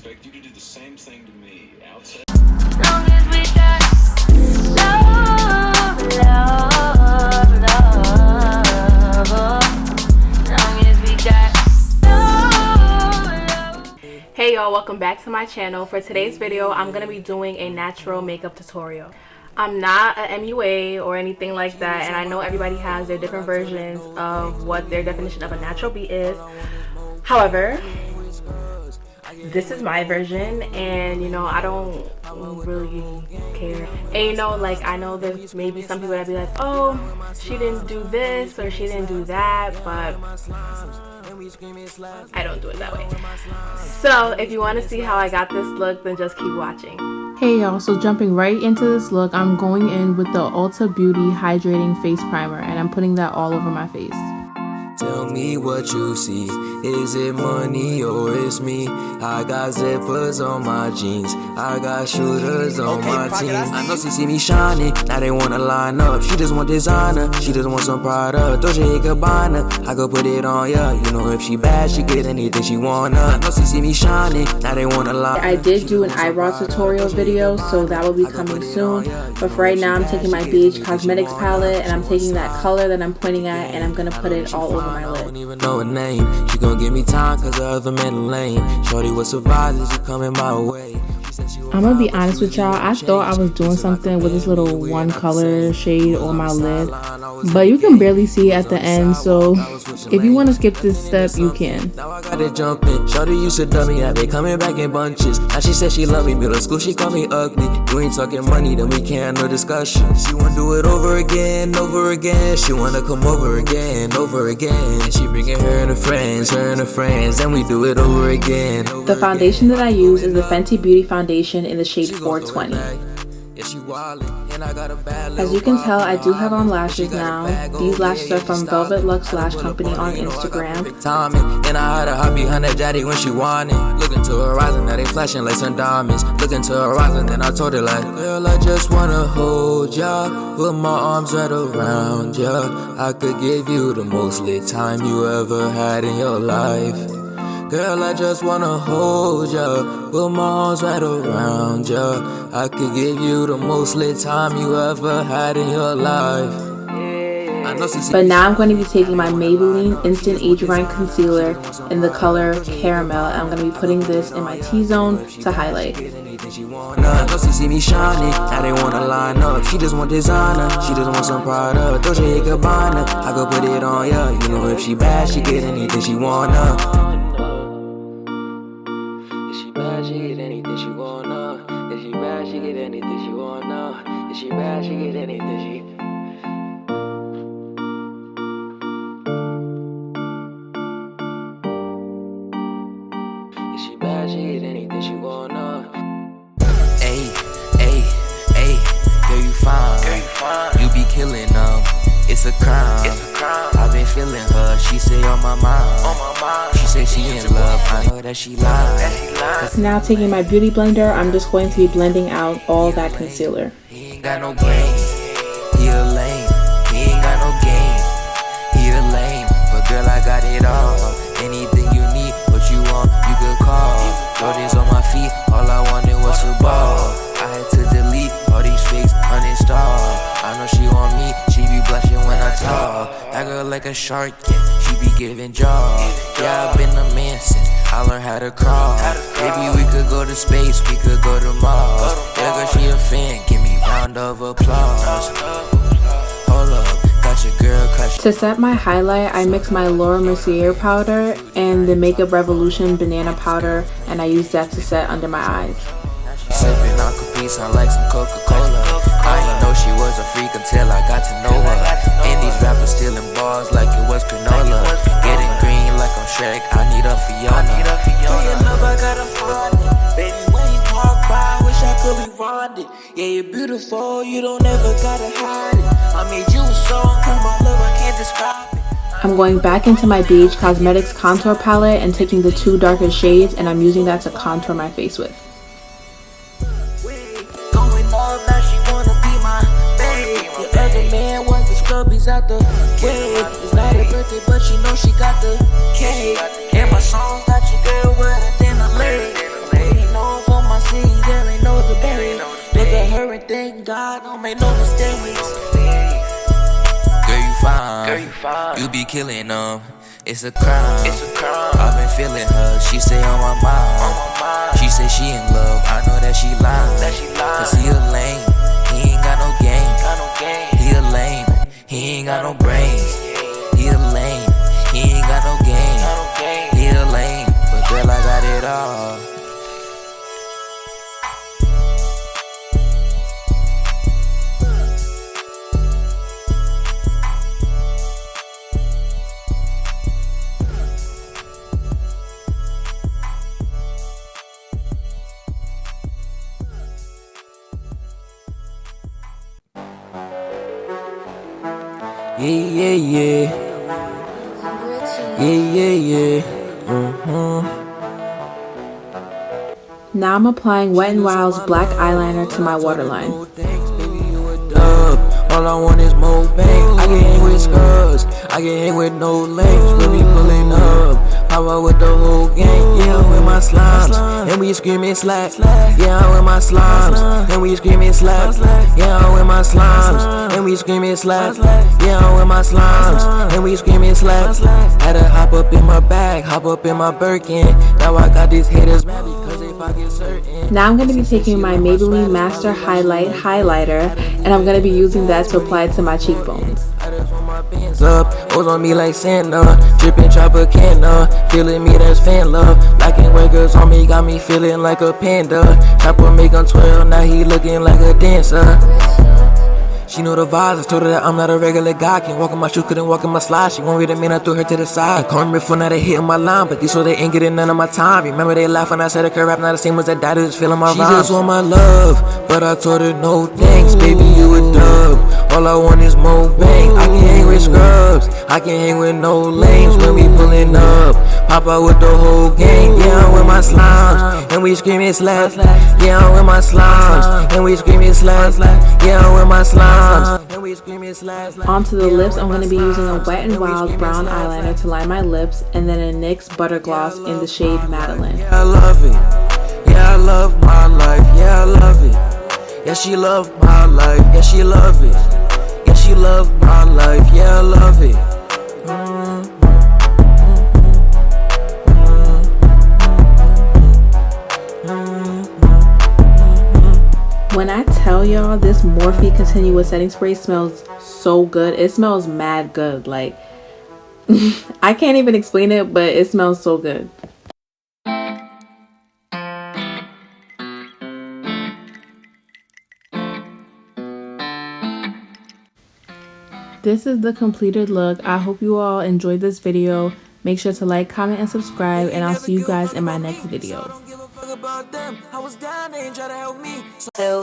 expect you to do the same thing to me outside. Long as we got love, love, love. Long as we got love, love. Hey y'all, welcome back to my channel. For today's video, I'm going to be doing a natural makeup tutorial. I'm not a MUA or anything like that, and I know everybody has their different versions of what their definition of a natural B is. However, this is my version, and you know, I don't really care. And you know, like, I know there's maybe some people that be like, oh, she didn't do this or she didn't do that, but I don't do it that way. So if you want to see how I got this look, then just keep watching. Hey y'all, so jumping right into this look, I'm going in with the Ulta Beauty Hydrating Face Primer, and I'm putting that all over my face. Tell me what you see. Is it money or it's me? I got zippers on my jeans. I got shooters on my team. I know she see me shining. Now they wanna line up. She just want designer. She just want some product. Dolce & Gabbana. I go put it on ya. You know if she bad, she get anything she wanna. I know she see me shining. Now they wanna line up. I did do an eyebrow tutorial video, so that will be coming soon. But for right now, I'm taking my BH Cosmetics palette, and I'm taking that color that I'm pointing at, and I'm gonna put it all over my lid. I don't even know her name. She gon' give me time cause the other men lame. Shorty was surprised as you coming my way. I'm gonna be honest with y'all, I thought I was doing something with this little one color shade on my lid, but you can barely see at the end, so if you want to skip this step, you can. Now I gotta jump in. Shorty used to dumb me, yeah, they coming back in bunches. Now she said she love me, middle school she call me ugly. You ain't talking money, then we can't have no discussion. She wanna do it over again, over again. She wanna come over again, over again. She bringing her and her friends, then we do it over again. The foundation that I use is the Fenty Beauty Foundation in the shade 420. As you can tell, I do have on lashes now. These lashes are from Velvet Luxe Lash Company on Instagram. And I had a hot behind that daddy when she wanted. Looking to her horizon, now they flashing like some diamonds. Looking to her horizon, then I told her like, girl, I just wanna hold ya, put my arms right around ya. I could give you the most lit time you ever had in your life. Girl, I just wanna hold ya, put my arms right around ya. I could give you the most lit time you ever had in your life. But now I'm going to be taking my Maybelline Instant Age Rewind Concealer in the color Caramel, and I'm going to be putting this in my T-zone to highlight. Now she see me shining, now they wanna line up. She just want designer, she just want some product. Dolce & Gabbana, I go put it on ya. You know if she bad, she get anything she wanna. She get anything she wanna. If she bad, she get anything she wanna. If she bad, she get anything she. If she bad, she get anything she wanna. Hey, hey, hey, girl you fine. You be killing them. It's a crime. I've been feeling her. She say on my mind. She say she in love. I know that she lies. Now taking my beauty blender, I'm just going to be blending out all that concealer. He ain't got no brains. He a lame. He ain't got no game. He a lame. But girl, I got it all. Anything you need, what you want, you could call. Jordans on my feet. All I wanted was a ball. I had to delete all these fakes, uninstall. I know she want me, she be blushing when I talk. That girl like a shark, yeah, she be giving jaw. Yeah, I've been a man since I learned how to crawl. Maybe we could go to space, we could go to Mars. Yeah, girl, she a fan, give me round of applause. Hold up, got your girl crush. To set my highlight, I mix my Mercier powder and the Makeup Revolution banana powder, and I use that to set under my eyes. Sipping on Capri, sound like some Coca-Cola. I ain't know she was a freak until I got to know her. And these rappers stealing bars like it was granola. Getting green like I'm Shrek, I need a Fiona. Pulling up, I gotta find it. Baby, when you walk by, wish I could rewind it. Yeah, you're beautiful, you don't ever gotta hide it. I made you a song, cause my love, I can't describe it. I'm going back into my BH Cosmetics contour palette and taking the two darkest shades, and I'm using that to contour my face with. Scrubbies out the way. It's not her birthday, but she know she got the cake. And my song got your girl wetter than a leg. ain't no mistakes. Girl, you fine. You be killing them. It's a crime. I've been feeling her. She say on my mind. She say she in love. I know that she lying. Cause he a lame. He ain't got no game. He a lame. He ain't got no brains. He a lame. He ain't got no game. He a lame. But girl, I got it all. Yeah. Now I'm applying Wet n Wild's black eyeliner to my waterline. All I want is more bank. I can hang with scrubs. I can hang with no legs. When we pulling up, pop out with the whole gang. Yeah, I'm with my slimes, and we screaming slap. Yeah, I'm with my slimes, and we screaming slap. Yeah, I'm with my slimes, and we screaming slap. Yeah, I'm with my slimes, and we screaming slap. Had to hop up in my bag, hop up in my Birkin. Now I got these haters mad because they pocket certain. Now I'm going to be taking my Maybelline Master Highlighter, and I'm going to be using that to apply it to my cheekbones. I just want my bands up, O's on me like Santa, dripping Tropicana, feeling me that's fan love. Black and white girls on me got me feeling like a panda. Chopper make him twirl, now he looking like a dancer. She know the vibes, I told her that I'm not a regular guy. Can't walk in my shoes, couldn't walk in my slide. She won't read a man, I threw her to the side. Call me before now they hitting my line, but these so they ain't getting none of my time. Remember they laugh when I said I could rap, not the same as that daddy, just feeling my rhymes. She just want my love, but I told her no thanks. Baby, you a dub, all I want is more bang. I can hang with scrubs, I can hang with no lames. When we pulling up, pop out with the whole gang. Yeah, I'm with my slimes, and we screaming slap. Yeah, I'm with my slimes, and we screaming slap. Yeah, I'm with my slimes. Onto the lips, I'm going to be using a Wet n Wild brown eyeliner to line my lips, and then a NYX Buttergloss in the shade Madeline. Yeah, I love it. Yeah, I love my life. Yeah, I love it. Yeah, she love my life. Yeah, she love it. Yeah, she love my life. Yeah, I love it. When I tell y'all this Morphe Continuous Setting Spray smells so good, it smells mad good. Like, I can't even explain it, but it smells so good. This is the completed look. I hope you all enjoyed this video. Make sure to like, comment, and subscribe, and I'll see you guys in my next video. So